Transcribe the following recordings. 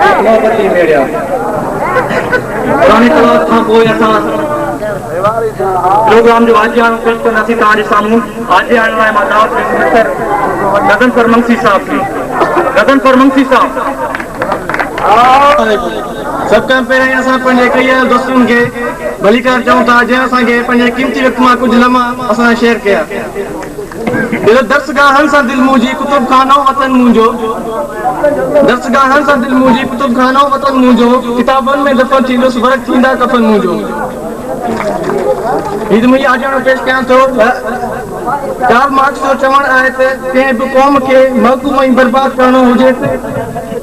मोहब्बती media पुरानी तलाश खां पोइ असां प्रोग्राम जो आज पेश कंदासीं तव्हांजे साम्हूं। आज आणण लाइ मां दावत ॾींदुसि मिस्टर गगनफर मंगसी साहब खे। गगनफर मंगसी साहब। सब खां पहिरियों असां पंहिंजे कई दोस्तनि खे भलीकार चऊं था जंहिं असांखे पंहिंजे क़ीमती वक़्त मां कुझु लम्हा असां शेयर कया। दर्सगाहनि सां दिलि मुंहिंजी कुतुब खानो वतन मुंहिंजो, दर्सगाहनि सां दिलि मुंहिंजी कुतुब खानो वतन मुंहिंजो, किताबनि में दफ़न थींदुसि वर्क थींदा कफन मुंहिंजो। हीअ मुंहिंजी आजाणो पेश कयां थो। कार्ल मार्क्स जो चवणु आहे त कंहिं बि क़ौम खे महकूम ऐं बर्बाद करणो हुजे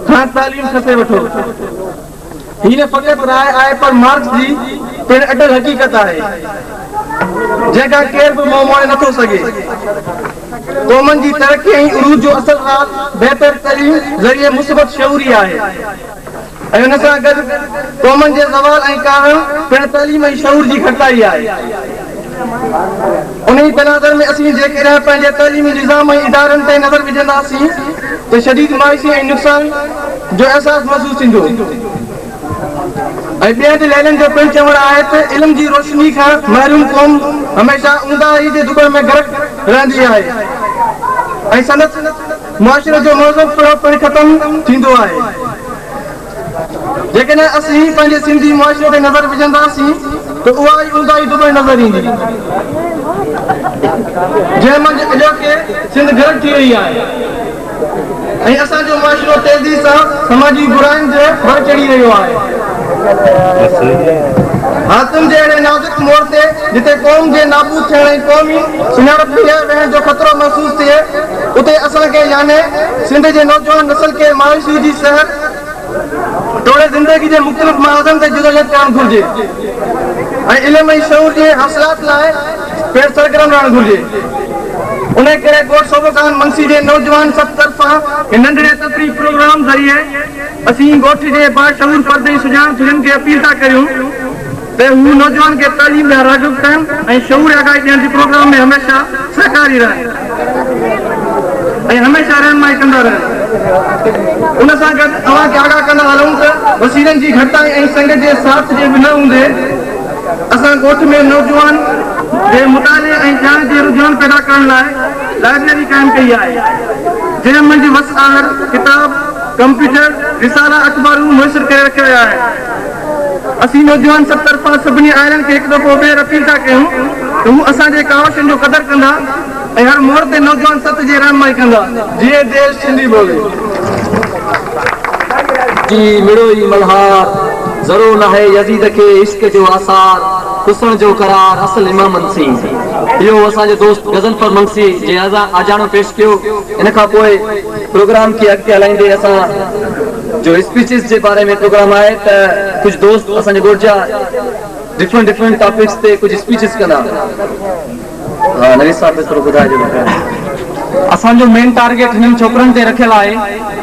खां तालीम खसे वठो। हीअ फ़क़ति राय आहे पर मार्क्स जी पिण अटल हक़ीक़त आहे जंहिंखां केर बि मुंहुं मोड़े नथो सघे। क़ौमनि जी तरक़ी ऐं उरूज जो असुल राज़ बहितर तरीन ज़रिए मुस्बत शऊरी आहे ऐं हुन सां गॾु क़ौमनि जे ज़वाल ऐं कारण पिण तालीम ऐं शऊर जी घटिताई आहे। उन तनाज़र में असीं जेकॾहिं पंहिंजे तइलीमी निज़ाम ऐं इदारनि ते नज़र विझंदासीं त शदीद मायूसी ऐं नुक़सान जो अहसासु महसूसु थींदो। ऐं ॿियनि लैलनि जो पिणु चवणु आहे त इल्म जी रोशनी खां महरूम क़ौम हमेशह ऊंदाही जे दुबड़ में गर्क रहंदी आहे ऐं संदसि मुआशिरे जो मौज़ूअ पिणु ख़तमु थींदो आहे। जेकॾहिं असीं पंहिंजे सिंधी मुआशिरे ते नज़र विझंदासीं त उहा ई ऊंदाही दुबड़ नज़र ईंदी जंहिं मंझि अॼोके सिंध गर्क थी रही आहे ऐं असांजो मुआशिरो तेज़ी सां समाजी बुराइनि ते भर चढ़ी रहियो आहे। हातिम जे अहिड़े नाज़ुक मोड़ ते जिते क़ौम जे नाबूद थियण ऐं क़ौमी सुञाणप बिहे वेहण जो ख़तरो महसूसु थिए उते असांखे याने सिंध जे नौजवान नस्ल खे मायूसी जी सहर तोड़े ज़िंदगी जे मुख़्तलिफ़ मराज़नि ते जदोजहद करणु घुरिजे ऐं इल्म ऐं शऊर जे हासिलात लाइ पिणु सरगर्म रहणु घुरिजे। उन करे ॻोठ सूबो खान मंगसी जे नौजवान सभ तरफ़ां नंढड़े तक़रीब प्रोग्राम ज़रिए असीं ॻोठ जे बाशऊर पर्दे सुञाण थियनि खे अपील था करियूं त हू नौजवान खे तालीम लाइ राग़िब कनि ऐं शऊर आगाही ॾियण जे प्रोग्राम में हमेशह सहकारी रहनि ऐं हमेशह रहनुमाई कंदा रहनि। उन सां गॾु तव्हांखे आगाह कंदा हलूं त वसीलनि जी घटिताई ऐं संगत जे साथ जे बि न हूंदे असां ॻोठ में नौजवान जे मुताले ऐं ॼाण जे रुझान पैदा करण लाइ लाइब्रेरी क़ाइमु कई आहे जंहिं मंझि वसआर किताब कंप्यूटर रिसाला अख़बारूं मुयसरु करे रखिया विया आहिनि। असीं नौजवान सभ तरफ़ां सभिनी आहिलनि खे हिकु दफ़ो ॿीहर अपील था कयूं त हू असांजे कावशनि जो क़दुरु कंदा ऐं हर मोड़ ते नौजवान सत जी रहनुमाई कंदा। जीअं देश सिंधी ॿोली जी मिड़ो ई मल्हार ज़रो न है यज़ीद के इश्क जो आसार हुस्न जो करार असल इमाम सिंह। इहो असांजो दोस्त गगनफर मंगसी जे आजाणो पेश कयो। इन खां पोइ प्रोग्राम खे अॻिते हलाईंदे असां जो स्पीचिस जे बारे में प्रोग्राम आहे त कुझु दोस्त असांजे ॻोठ जा डिफरेंट टॉपिक्स ते कुझु स्पीचिस कंदा। नवीद साहब थोरो ॿुधाइजो। असांजो मेन टारगेट हिननि छोकिरनि ते रखियल आहे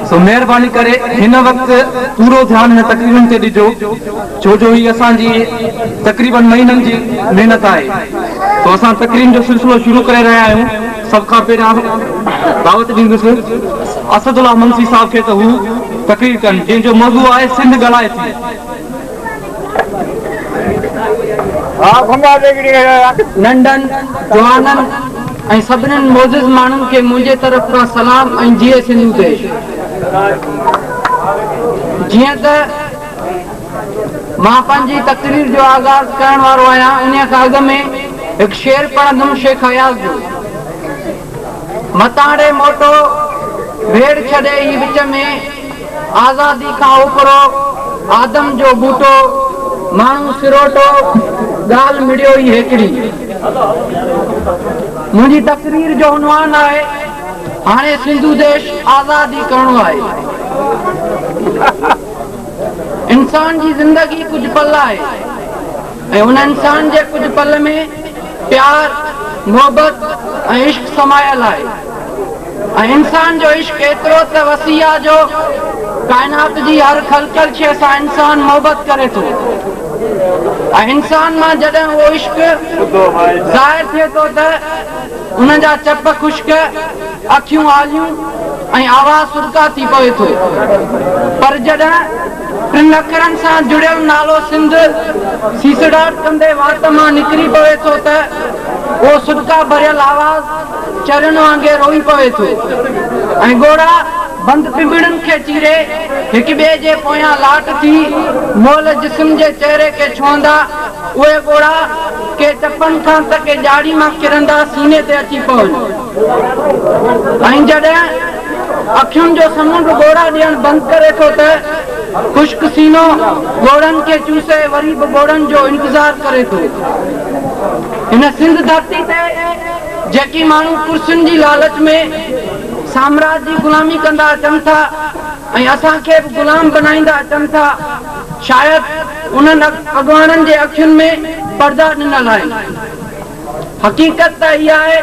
सो महिरबानी करे हिन वक़्तु पूरो ध्यानु हिन तकरीबनि ते ॾिजो छो जो ही असांजी तक़रीबन महीननि जी महिनत आहे। तो असां तकरीब जो सिलसिलो शुरू करे रहिया आहियूं। सभ खां पहिरियां दावत ॾींदुसि असदुल्ला मंगसी साहब खे त हू तकरीर कनि जंहिंजो मौज़ू आहे सिंध ॻाल्हाए थी। नंढनि जवाननि ऐं सभिनीनि मोज़िज़ माण्हुनि खे मुंहिंजे तरफ़ खां सलाम ऐं जीए सिंधु देश। जीअं त मां पंहिंजी तकरीर जो आगाज़ करण वारो आहियां उन खां अॻु में हिकु शेर पढ़ंदुमि शेख हयास जो। मताड़े मोटो भेड़ छॾे ई विच में आज़ादी खां उपरो आदम जो बूटो माण्हू सिरोटो ॻाल्हि मिड़ियो ई हिकिड़ी। मुंहिंजी तकरीर जो उनवान आहे हाणे सिंधु देश आज़ादी करणो आहे। इंसान जी ज़िंदगी कुझु पल आहे ऐं उन इंसान जे कुझु पल में प्यार मोहबत ऐं इश्क समायल आहे ऐं इंसान जो इश्क एतिरो त वसी आहे जो काइनात जी हर खलकल शइ सां इंसान मोहबत करे थो ऐं इंसान मां जॾहिं उहो इश्क ज़ाहिर थिए थो त उन जा चप खुश्क अखियूं आलियूं ऐं आवाज़ सुरका थी पवे थो। पर जॾहिं टिनि अखरनि सां जुड़ियल नालो सिंध सीसड़ाट कंदे वात मां निकिरी पवे थो त उहो सुरका भरियल आवाज़ चरन वांगुरु रोई पवे थो ऐं ॻोड़ा बंद पिंबड़नि खे चीरे हिक ॿिए जे पोयां लाट थी मोल जिस्म जे चेहरे खे छुहंदा। उहे ॻोड़ा के टपनि खां त के ॼाड़ी मां किरंदा सीने ते अची पवनि। ऐं जॾहिं अखियुनि जो समुंड ॻोड़ा ॾियणु बंदि करे थो त ख़ुश्क सीनो ॻोड़नि खे चूसे वरी बि ॻोड़नि जो इंतज़ार करे थो। हिन सिंध धरती ते जेकी माण्हू कुर्सियुनि जी लालच में साम्राज्य जी गुलामी कंदा अचनि था ऐं असांखे बि गुलाम बनाईंदा अचनि था, शायदि उन्हनि अॻवाननि जे अखियुनि में पर्दा ॾिनल आहे। हक़ीक़त त इहा आहे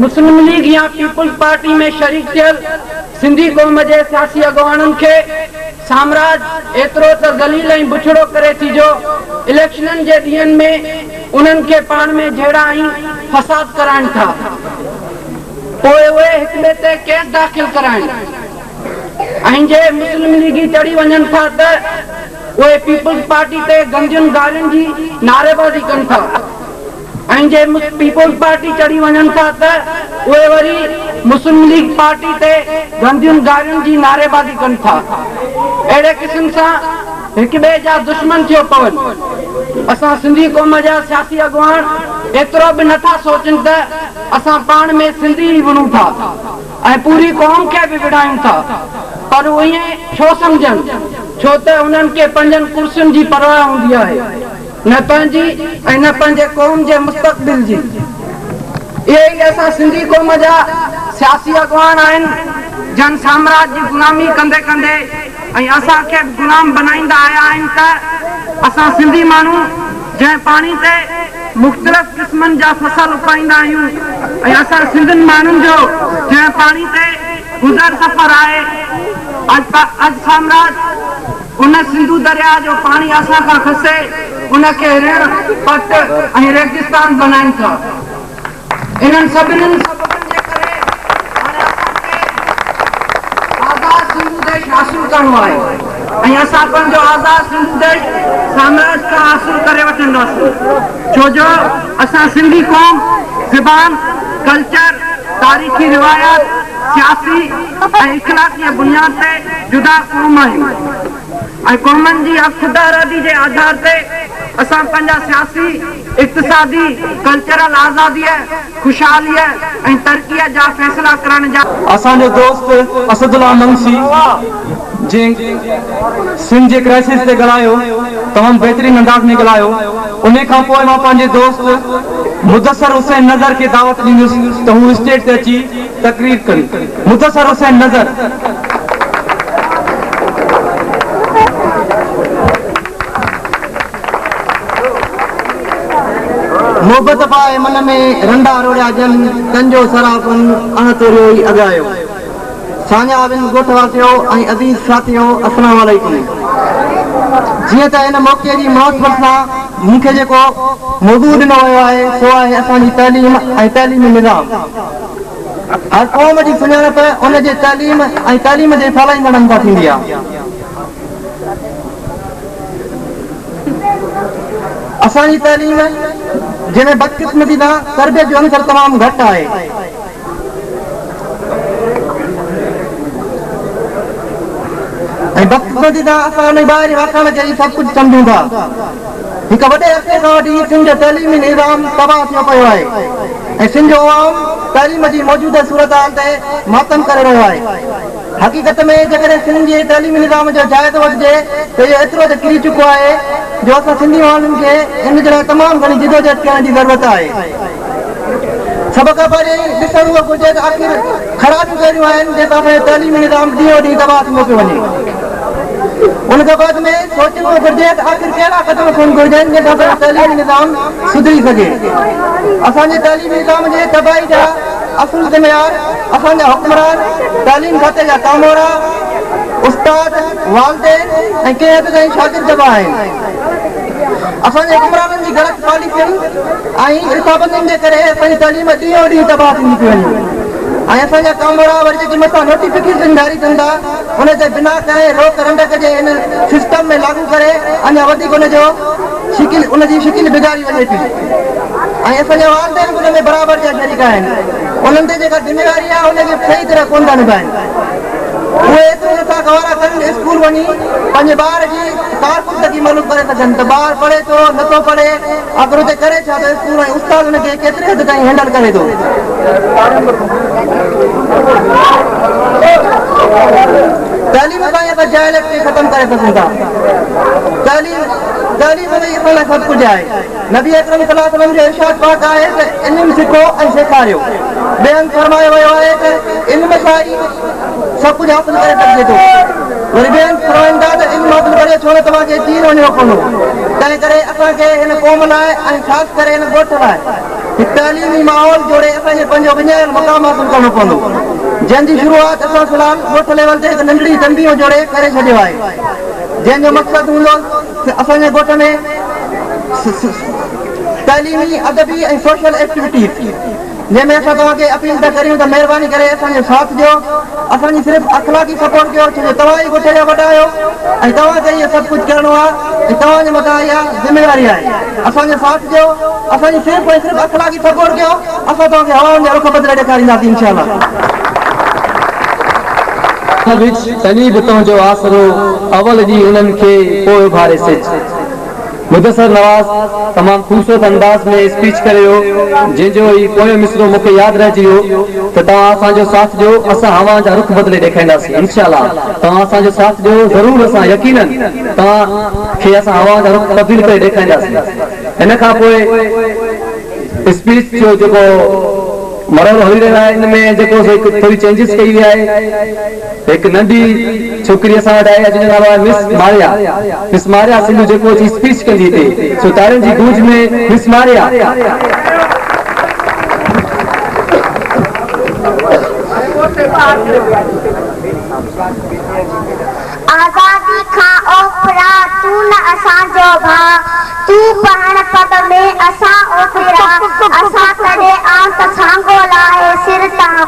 मुस्लिम लीग या पीपुल्स पार्टी में शरीक थियल सिंधी क़ौम जे सियासी अॻवाननि खे साम्राज्य एतिरो त ज़लील ऐं बुछड़ो करे थी जो इलेक्शननि जे ॾींहंनि में उन्हनि खे पाण में जहिड़ा ई फसाद कराइनि था। पोइ उहे हिक ॿिए ते केस दाख़िल कराइनि ऐं जे मुस्लिम लीगी चढ़ी वञनि था त उहे पीपुल्स पार्टी ते गंदियुनि गारियुनि जी नारेबाज़ी कनि था ऐं जे पीपुल्स पार्टी चढ़ी वञनि था त उहे वरी मुस्लिम लीग पार्टी ते गंदियुनि गारियुनि जी नारेबाज़ी कनि था। अहिड़े क़िस्म सां हिक ॿिए जा दुश्मन थियो पवनि। असां सिंधी क़ौम जा सियासी अॻवान एतिरो बि नथा सोचनि त असां पाण में सिंधी ई विढ़ूं था ऐं पूरी क़ौम खे बि विढ़ायूं था। पर उहे ईअं छो सम्झनि? छो त उन्हनि खे पंजनि कुर्सियुनि जी परवाह हूंदी आहे, न पंहिंजी ऐं न पंहिंजे क़ौम जे मुस्तक़बिल जी। इहे ई असां सिंधी क़ौम जा सियासी अॻवान आहिनि जन साम्राज्य जी गुलामी कंदे कंदे ऐं असांखे गुलाम बनाईंदा आया आहिनि त असां सिंधी माण्हू जंहिं पाणी ते मुख़्तलिफ़ क़िस्मनि जा फसल उगाईंदा आहियूं ऐं असां सिंधियुनि माण्हुनि जो जंहिं पाणी ते गुज़र सफ़र आहे, अॼु साम्राज्य उन सिंधु दरिया जो पाणी असां खां खसे उनखे ऋण पट ऐं रेगिस्तान बनाइनि था। इन्हनि सभिनीनि सबबनि जे करे हाणे असांखे आज़ाद सिंधु देश हासिल करणो आहे ऐं असां पंहिंजो आज़ाद सिंधु देश साम्राज्य खां हासिल करे वठंदासीं। छो जो असां सिंधी क़ौम ज़बान, कल्चर, तारीख़ी रिवायत, सियासी ऐं इख़लाक़ी बुनियाद ते जुदा क़ौम आहियूं ऐं क़ौमनि जी ख़ुदि जे आधार ते असां पंहिंजा सियासी, इक़्तिसादी, कल्चरल आज़ादीअ, खुशहालीअ ऐं तरक़ीअ जा फ़ैसिला करण जा। असांजो दोस्त असदुल्ला मंगसी जंहिं सिंध जे क्राइसिस ते ॻाल्हायो, तमामु बहितरीन अंदाज़ में ॻाल्हायो। उन खां पोइ मां पंहिंजे दोस्त मुदस्सर हुसैन नज़र खे दावत ॾींदुसि त हू स्टेज ते अची तकरीर कनि। मुदस्सर हुसैन नज़र। मोहबत पाए मन में रंडा रोड़िया जन कंजो सराफन अणतोरियो ई अॻायो। सान्या बिन ॻोठवासियो ऐं अज़ीज़ साथियो, अस्सलाम वालेकुम। जीअं त हिन मौक़े जी मुनासिबत सां मूंखे जेको मौज़ू ॾिनो वियो आहे सो आहे असांजी तइलीम ऐं तइलीमी निज़ाम। हर क़ौम जी सुञाणप उन जे तइलीम ऐं तइलीम जे फहिलाईंदड़नि खां थींदी आहे। असांजी तइलीम जंहिंमें बदकिस्मती सां तरबियत जो अंतर तमामु घटि आहे। ऐं बदकिस्मती सां असां उन ॿाहिरि वाखण खे ई सभु कुझु सम्झूं था। हिकु वॾे अरसे खां वठी सिंध जो तइलीमी निज़ाम तबाह थियो पियो आहे ऐं सिंध जो अवाम तइलीम जी मौजूदा सूरत हाल ते मातम करे रहियो आहे। हक़ीक़त में जेकॾहिं सिंध जे तइलीमी निज़ाम जो जाइज़ो वठिजे त इहो एतिरो त किरी चुको आहे जो असां सिंधी माण्हुनि खे इन जे लाइ तमामु घणी जिदोजहद करण जी ज़रूरत आहे। सभ खां पहिरीं ॾिसण उहो घुरिजे त आख़िर ख़राबियूं कहिड़ियूं आहिनि जंहिंसां असांजो तइलीमी निज़ाम ॾींहों ॾींहुं तबाह थींदो पियो वञे। उन खां बाद में सोचणो घुरिजे त आख़िर कहिड़ा क़दम खणणु घुरिजनि जंहिंसां असांजो तइलीमी निज़ाम सुधरी सघे। असांजे तइलीमी निज़ाम जे तबाही जा असुल ज़िम्मेवार असांजा हुक्मरान, तइलीम खाते जा तामोरा, उस्ताद, वालिदैन ऐं कंहिं हद ताईं शागिर्द बि आहिनि। असांजे हुक्मराननि जी ग़लति पॉलिसियुनि ऐं रिसाबतुनि जे करे असांजी तइलीम ॾींहों ॾींहुं तबाह थींदी थी वञे। असांजा कामड़ा वरी जेकी मथां नोटिफिकेशन जारी कंदा उन ते बिना कंहिं रोक रंडक जे हिन सिस्टम में लागू करे अञा वधीक उनजी शिकिल बिगाड़ी वञे थी। ऐं असांजा वालदेन उन में बराबरि जा शरीक आहिनि। उन्हनि ते जेका ज़िम्मेवारी आहे उनखे सही तरह कोन था निभाइनि। उहे एतिरो नथा गवारा कनि स्कूल वञी पंहिंजे ॿार जी कारकुर्दगी मालूम करे सघनि त ॿारु पढ़े थो नथो पढ़े अगरि हुते करे छा त स्कूल ऐं उस्ताद हुनखे केतिरे हद ताईं हैंडल करे थो। तालीम ताईं असां जहालत खे ख़तमु करे सघूं था। तालीम में असां लाइ सभु कुझु आहे। नबी अकरम सल्लल्लाहु अलैहि वसल्लम जो इरशाद पाक आहे त इल्मु सिखो ऐं सेखारियो। ॿियनि फरमायो वियो आहे त इल्म सां ई सभु कुझु हासिल करे सघिजे थो। वरी ॿियनि फरमाइनि था त इल्मु हासिल करे छो न तव्हांखे चीन वञिणो पवंदो। तंहिं करे असांखे हिन क़ौम लाइ ऐं ख़ासि करे हिन ॻोठ लाइ हिकु तालीमी माहौल जोड़े असांखे पंहिंजो विञायल मक़ाम हासिल करणो पवंदो, जंहिंजी शुरूआत असां फ़िलहाल ॻोठ लेवल ते हिकु नंढड़ी तंबीअ जोड़े करे छॾियो आहे, जंहिंजो मक़सदु हूंदो असांजे ॻोठ में तालीमी अदबी ऐं सोशल एक्टिविटीज़, जंहिंमें असां तव्हांखे अपील था करियूं त महिरबानी करे असांजो साथ ॾियो। असांजी सिर्फ़ु अख़लाक़ी सपोर्ट कयो, छो जो तव्हां ई ॻोठ जा वॾा आहियो ऐं तव्हांखे इहो सभु कुझु करिणो आहे ऐं तव्हांजे मथां इहा ज़िम्मेवारी आहे। असांजो साथ ॾियो, असांजी सिर्फ़ु ऐं सिर्फ़ु अख़लाक़ी सपोर्ट कयो, असां तव्हांखे हवाउनि जा रुख बदिले ॾेखारींदासीं इंशाअल्लाह। तनी बुतों जो आसरो अवल जी उन्हनि खे पोइ भारे सिज। मुदसर नवाज़ तमाम खूबसूरत अंदाज में स्पीच करियो, जंहिंजो ही पोयों मिसरो मूंखे यादि रहिजी वियो त तव्हां असांजो साथ ॾियो, असां हवा जा रुख बदिले ॾेखारींदासीं इंशाअल्लाह। तव्हां असांजो साथ ॾियो ज़रूरु, असां यकीनन तव्हांखे असां हवा जा रुख तब्दील करे ॾेखारींदासीं। हिन खां पोइ स्पीच जो जेको मरहलो हली रहियो आहे इनमें जेको थोड़ी चेंजिस कई वई आहे। हिकु नंढी छोकिरी असां वटि आहे, जंहिंजो नालो आहे मिस मारिया। मिस मारिया सिंधु जेको स्पीच कंदी हिते, सो तारियुनि जी गूंज में मिस मारिया। आजादी खां ओपरा तू न असांजो भाउ, तू पढ़ण पद में असां ओतिरा, असां तॾहिं आऊं त सांगो लाहे सिर तां।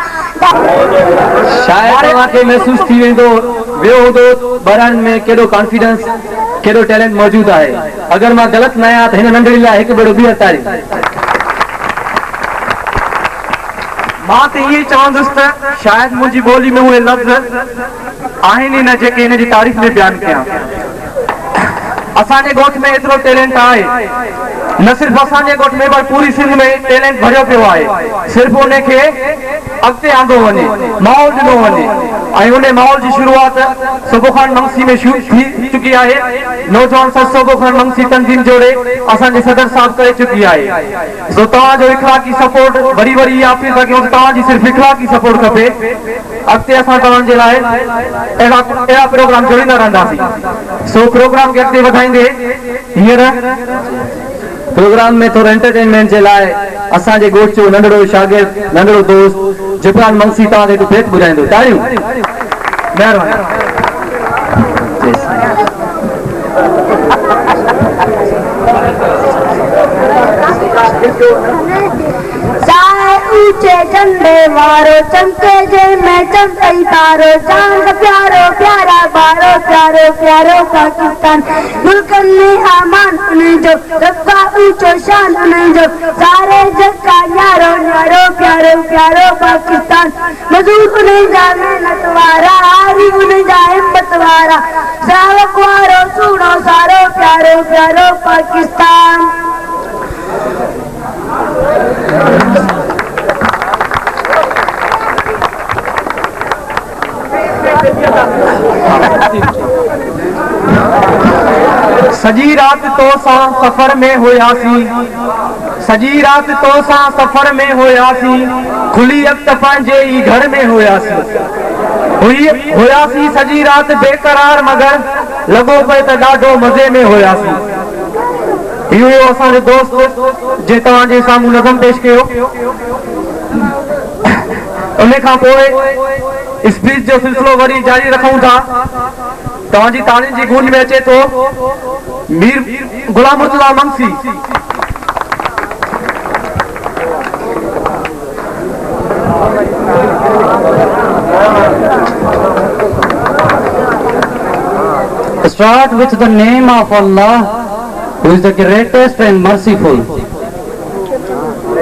शायदि तव्हांखे महसूस थी वेंदो वियो हूंदो ॿारनि में केॾो कॉन्फिडेंस केॾो टैलेंट मौजूदु आहे। अगरि मां ग़लति न आहियां त हिन नंढड़ी लाइ हिकु भेरो ॿीहर तारीफ़। मां त इहे चवंदुसि त शायदि मुंहिंजी ॿोली में उहे लफ़्ज़ आहिनि ई न जेके हिन जी तारीफ़ में बयानु कयां। असांजे ॻोठ में एतिरो टैलेंट आहे, न सिर्फ़ु असांजे ॻोठ में पर पूरी सिंध में टैलेंट भरियो पियो आहे। सिर्फ़ु उनखे अॻिते आंदो वञे, माहौल ॾिनो वञे ऐं उन माहौल जी शुरूआत सूबो खान मंगसी में थी चुकी आहे। नौजवान सूबो खान मंगसी तंज़ीम जोड़े असांजे सदर साहब करे चुकी आहे। सो तव्हांजो इख़लाक़ी सपोर्ट वरी वरी इहा अपील था कयूं त तव्हांजी सिर्फ़ु इख़लाक़ी सपोर्ट खपे। अॻिते असां तव्हांजे लाइ अहिड़ा प्रोग्राम जोड़ींदा रहंदासीं। सो प्रोग्राम खे अॻिते वधाईंदे हींअर प्रोग्राम में थोरो एंटरटेनमेंट जे लाइ असांजे ॻोठ जो नंढड़ो शागिर्द नंढड़ो दोस्त जिब्रान मंगसी तव्हांखे हिकु बेत ॿुधाईंदो। तारियूं महिरबानी। ऊंचे झंडे वारो चमके जे में चमकई तारो, चांद प्यारो प्यारा बारो, प्यारो प्यारो पाकिस्तान। मुल्कन में आमान उन्हें जो रब्बा ऊंचो शान उन्हें जो, सारे जग का यारो यारो प्यारो प्यारो पाकिस्तान। मजदूर उन्हें जा मेहनत वारा, आरी उन्हें जा हिम्मत वारा, सावक वारो सुनो सारो प्यारो प्यारो पाकिस्तान। सजी रात तो सां सफ़र में हुयासीं, सजी रात तो सां सफ़र में हुयासीं, खुली अख़्त पंहिंजे ई घर में हुयासीं। हुयासीं सजी रात बेकरार मगर लॻो पए त ॾाढो मज़े में हुयासीं। इहो असांजो दोस्त जे तव्हांजे साम्हूं नज़म पेश कयो। उन खां पोइ स्पीच जो सिलसिलो वरी जारी रखूं था। तव्हांजी तालियुनि जी गूंज में अचे थो मीर गुलाम Murtaza Mangsi. start with the name of Allah, who is the greatest and merciful.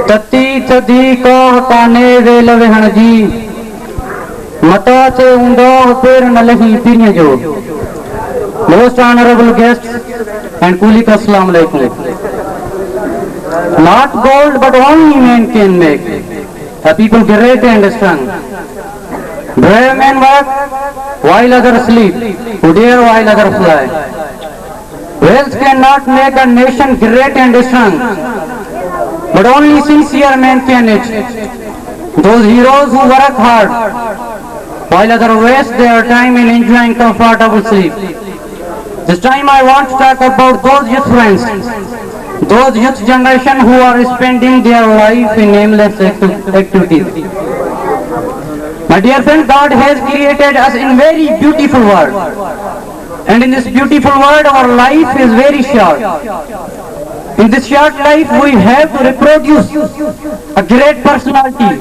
Tati tadi ka hatane vela vehanji, mata se undo per nalahi pinyo. Most honorable guests and Kulik, Assalamu alaikum. Not gold, but only man can make a people great and strong. Brave men work while others sleep, who dare while others fly. Wealth cannot make a nation great and strong, but only sincere men can it. Those heroes who work hard while others waste their time in enjoying comfortable sleep. This time I want to talk about those youth friends, those youth generation who are spending their life in aimless activities. My dear friend, God has created us in very beautiful world, and in this beautiful world our life is very short. In this short life we have to reproduce a great personality,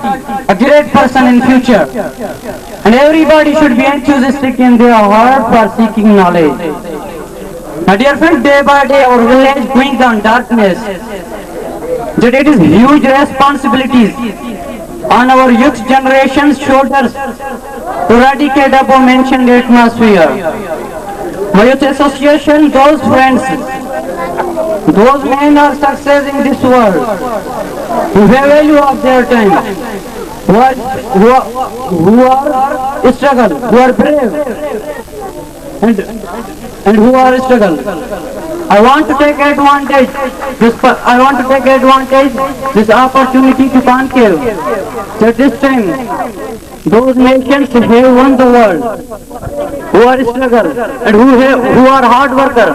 a great person in future, and everybody should be enthusiastic in their heart for seeking knowledge. My dear friend, day by day our village going down darkness, that it is huge responsibilities on our youth generation's shoulders to eradicate above mentioned atmosphere. My youth association, those friends, those men are success in this world, who have value of their time, who are struggle, who are brave, and who are struggle. I want to take advantage this opportunity to concave that this time those nations who have won the world, who are struggle and who are hard worker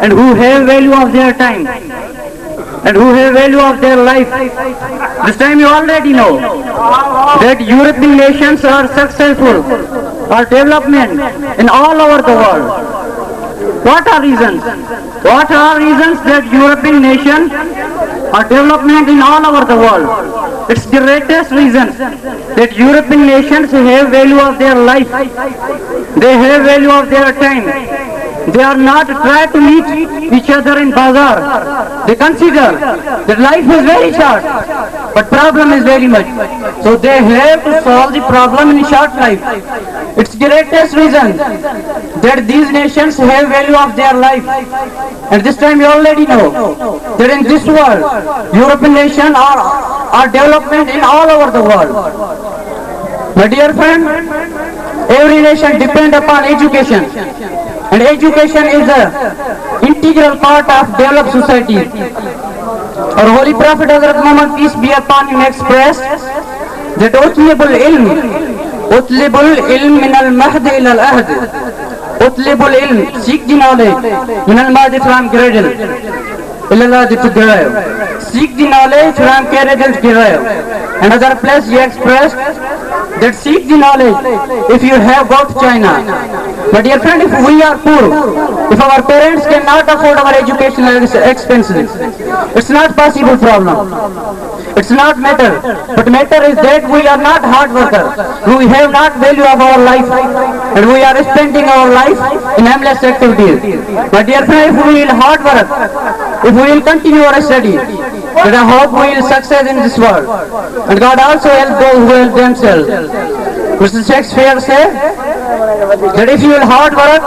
and who have value of their time and who have value of their life. This time you already know that European nations are successful, are development in all over the world. What are reasons? What are reasons that European nations are development in all over the world? It's the greatest reason that European nations have value of their life. They have value of their time. They are not trying to meet each other in bazaar. They consider that life is very short, but problem is very much. So they have to solve the problem in short life. It's the greatest reason that these nations have value of their life. And this time you already know that in this world, European nations are development in all over the world. My dear friend, every nation depends upon education. And education is an integral part of developed society. Our Holy Prophet Hazrat Muhammad, peace be upon him, expressed that utlibul ilm min al-mahd ila al-ahd. Utlibul ilm, seek the knowledge, min al-mahd from cradle ila al-ahd to grave. Seek the knowledge from cradle to grave. Another place he expressed that seek the knowledge if you have got China. But dear friend, if we are poor, if our parents cannot afford our educational expenses, it's not possible problem. It's not matter. But matter is that we are not hard workers. We have not value of our life, and we are spending our life in aimless activities. But dear friend, if we will hard work, if we will continue our study, then I hope we will succeed in this world. And God also help those who help themselves. Mr. Shakespeare said that if you will hard work,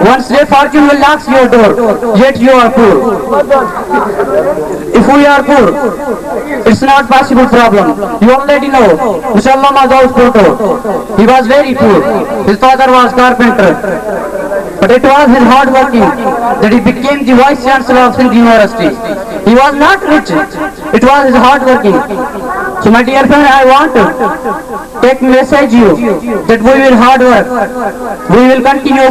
once day fortune will knock your door, yet you are poor. If we are poor, it's not possible problem. You already know, Mr. Allama Daud Photo, he was very poor. His father was carpenter. But it was his hard working that he became the Vice Chancellor of Sindh University. He was not rich. It was his hard working. So my dear friend, I want to take message you that we will hard work. We will continue.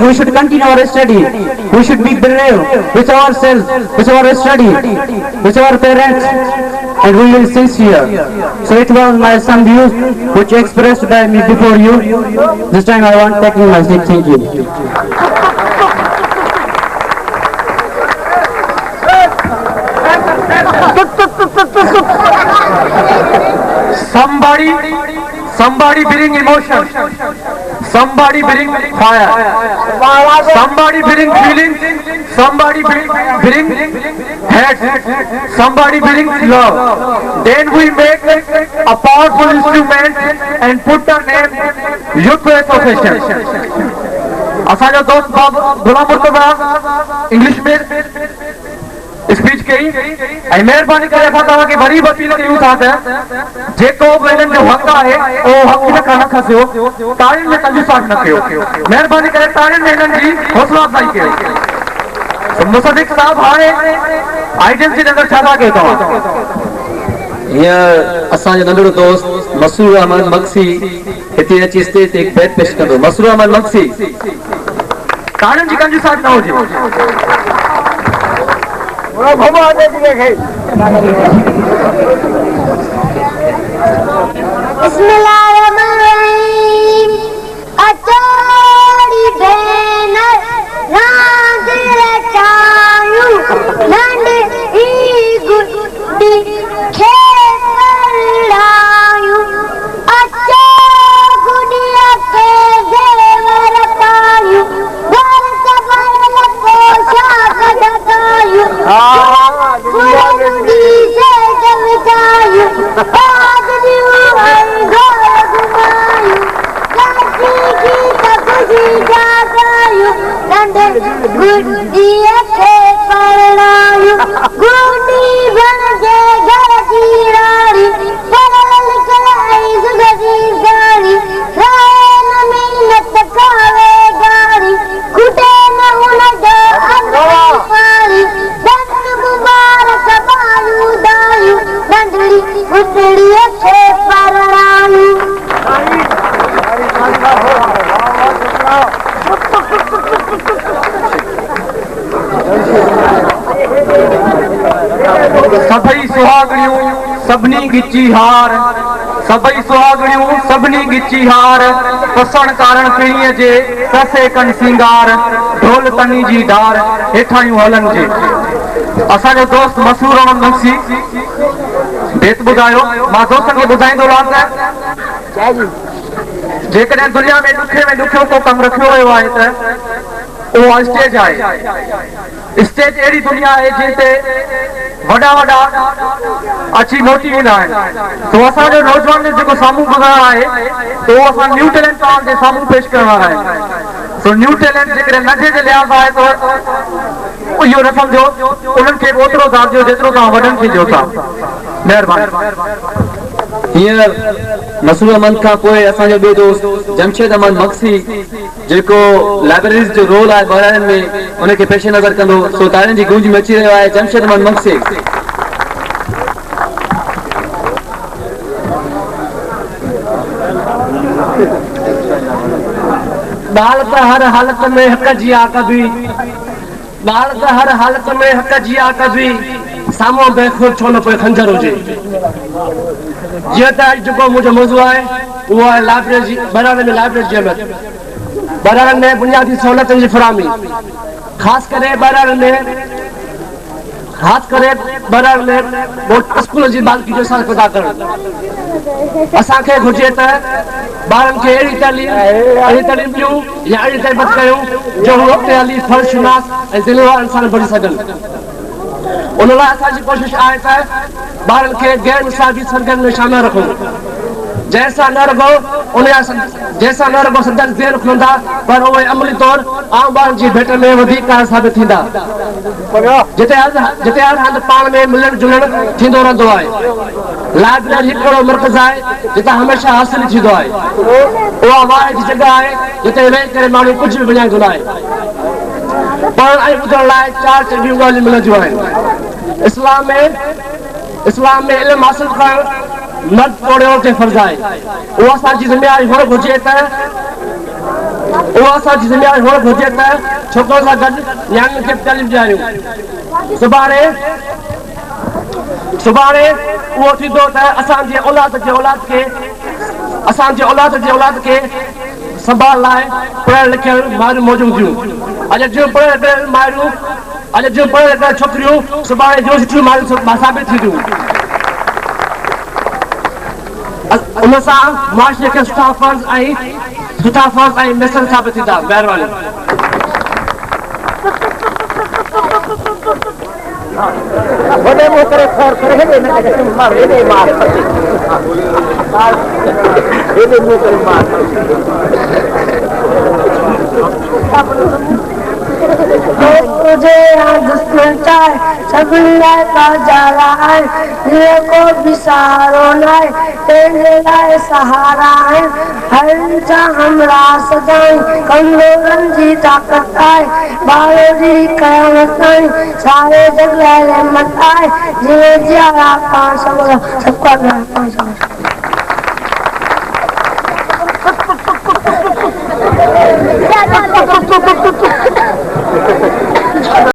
We should continue our study. We should be brave with ourselves, with our study, with our parents, and we will sincere. So it was my some views which expressed by me before you. This time I want to take my seat. Thank you. Somebody bring emotion. somebody bring fire, somebody bring feelings, somebody bring head, somebody bring love. Then we make a powerful instrument and put the name Youth Association. असांजो दोस्त गुलाम Murtaza English में speech कई ऐं महिरबानी करे असां तव्हांखे वरी अपील कयूं था त जेको बि हिननि जो हक़ आहे उहो हक़ न खसियो, ताड़ियुनि में कंजूसात न कयो, महिरबानी करे ताड़ियुनि में हिननि जी हौसला अफ़ज़ाई कयो। मुसद्दिक़ साहब हाणे आइडियंस जी नज़र छा था कयो तव्हां? हींअर असांजो नंढड़ो दोस्त मसरूर अहमद मक्सी हिते अची स्टेज ते हिकु बैत पेश कंदो। मसरूर अहमद मक्सी। ताड़ियुनि जी कंजूसात न हुजे। बिस्मिल्लाहिर्रहमानिर्रहीम। अचोड़ी भेन रांद रचायूं नंढी गुड्डी खेलायूं। अचो गुड़िया के जेवर पायूं घर सबर पोशाक ढकायूं। फुलंदी से जमचायूं बादलियों घर घुमायूं। काशी की खुशी जागायूं नंढे गुड़िया के परणायूं। गुड्डी बन के घर की रानी पढ़ लिख लाई जिंदगी जानी। राह न मिन्नत खावे गानी खुटे न उन जो अंदर पानी। दंड मुबारक बालू दायूं नंढड़ी गुड़िया के परणायूं। सभई सुहागणियूं सभिनी गिची हार, सभई सुहागणियूं सभिनी गिची हार। पसण कारण पिणीअ जे ससे कन सिंगार, ढोल तनी जी डार हेठायूं हलन जे। असांजो दोस्त मसरूर अहमद मक्सी बेत ॿुधायो। मां दोस्तनि खे ॿुधाईंदो रहां त जेकॾहिं दुनिया में ॾुखे में ॾुखियो को कमु रखियो वियो आहे त उहो स्टेज आहे। स्टेज अहिड़ी दुनिया आहे जिते वॾा वॾा अची मोटी वेंदा आहिनि। तो असांजो नौजवान जेको साम्हूं ॿुधाइणो आहे त उहो असां न्यू टैलेंट तव्हांजे साम्हूं पेश करण वारा आहियूं। सो न्यू टैलेंट जेकॾहिं नंढे जे लिहाज़ आहे त इहो न सम्झो उन्हनि खे ओतिरो दाबियो जेतिरो तव्हां वॾनि खे ॾियो था। महिरबानी। हींअर मसरूर अहमद खां पोइ असांजो ॿियो दोस्त जमशेद अहमद मक्सी जेको लाइब्रेरीज़ जो रोल आहे ॿारनि में उनखे पेश नज़र कंदो। सो ताड़ियुनि जी गूंज में अची रहियो आहे जमशेद अहमद मक्सी। ॿार त हर हालत में हक़ जी आ कभी, ॿार त हर हालत में हक़ जी आ कभी। साम्हूं बेखुद छो न पोइ खंजर हुजे। जीअं त अॼु जेको मुंहिंजो मौज़ूअ आहे उहो आहे लाइब्रेरी बराड़नि में लाइब्रेरी जी अहमियत। बराड़नि में बुनियादी सहूलियतुनि जी फराहमी, ख़ासि करे बराड़नि में स्कूल जी बालकी जो साथ पैदा करणु। असांखे घुर्जे त ॿारनि खे अहिड़ी तालीम ॾियूं या अहिड़ी तरबियत कयूं जो हू अॻिते हली फर्शनास ऐं ज़िलेवार इंसान बणी सघनि। उन लाइ असांजी कोशिशि आहे त ॿारनि खे गैर निसाबी सरगर्मी में शामिल रखूं, जंहिंसां न रुगो सदन ज़हन खुलंदा पर उहे अमली तौर आम ॿारनि जी भेट में वधीक साबित थींदा। जिते हर हंधि पाण में मिलण जुलण थींदो रहंदो आहे। लाइब्रेरी हिकु अहिड़ो मर्कज़ आहे जिते हमेशह हासिल थींदो आहे। उहा वाह जी जॻह आहे जिते वेही करे माण्हू कुझु बि विञाईंदो न आहे। पढ़ण ऐं ॿुधण लाइ चार चङियूं ॻाल्हियूं मिलंदियूं आहिनि। इस्लाम में इल्मु हासिल करणु मर्द और औरत ते फर्ज़ आहे। उहा असांजी ज़िमेवारी हुअणु घुरिजे त छोकिरनि सां गॾु नियाणियुनि खे तालीम ॾियारियूं। सुभाणे उहो थींदो त असांजे औलाद खे संभाल लाइ पढ़ियल लिखियल माइरूं मौजूदु थियूं। अॼु जूं पढ़ियल छोकिरियूं सुभाणे जूं सुठियूं माइरूं साबित थींदियूं। उन सां मुआशरे खे सुठा फर्ज़ ऐं सुठा फ़ौज ऐं मिसल साबित थींदा। महिरबानी। तुझे यहाँ दुश्मन चाहे सभिनी का जाला है, को भी सहारो नाए तेरे लाए सहारा है। हर इंसान हमरा सदाई कमजोरन जी ताकत आए, बारो जी कयामत आई सारे जग लाए रहमत आए। जिवे जिया पांच सबका पांच